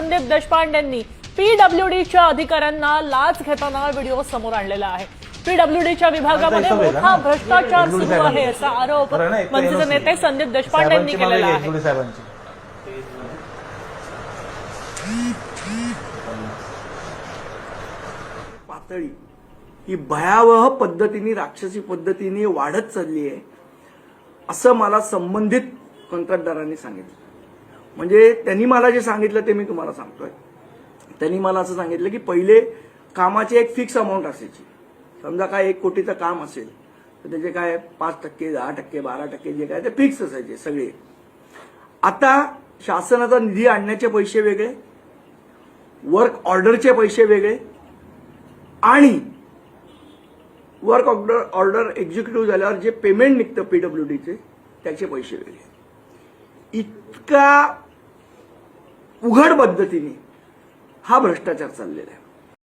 संदीप देशपांडेंनी पीडब्ल्यूडीच्या अधिकाऱ्यांना लाच घेताना व्हिडिओ समोर आणलेला आहे। पीडब्ल्यूडीच्या विभागामध्ये मोठा भ्रष्टाचार सुरू आहे असा आरोप मनसेचे नेते संदीप देशपांडे यांनी केलेला आहे। पातळी ही भयावह पद्धतीने राक्षसी पद्धतीने वाढत चालली आहे असं मला संबंधित कंत्राटदारांनी सांगितलं। म्हणजे त्यांनी मला जे सांगितलं ते मी तुम्हाला सांगतोय। त्यांनी मला असं सांगितलं की पहिले कामाची एक फिक्स अमाऊंट असायची, समजा काय 1 कोटीचं काम असेल तर त्याचे काय 5%, 10%, 12% जे काय ते फिक्स असायचे सगळे। आता शासनाचा निधी आणण्याचे पैसे वेगळे, वर्क ऑर्डरचे पैसे वेगळे आणि वर्क ऑर्डर एक्झिक्युटिव्ह झाल्यावर जे पेमेंट निघतं पीडब्ल्यूडीचे त्याचे पैसे वेगळे। इतका उघड पद्धतीने हा भ्रष्टाचार चाललेला आहे।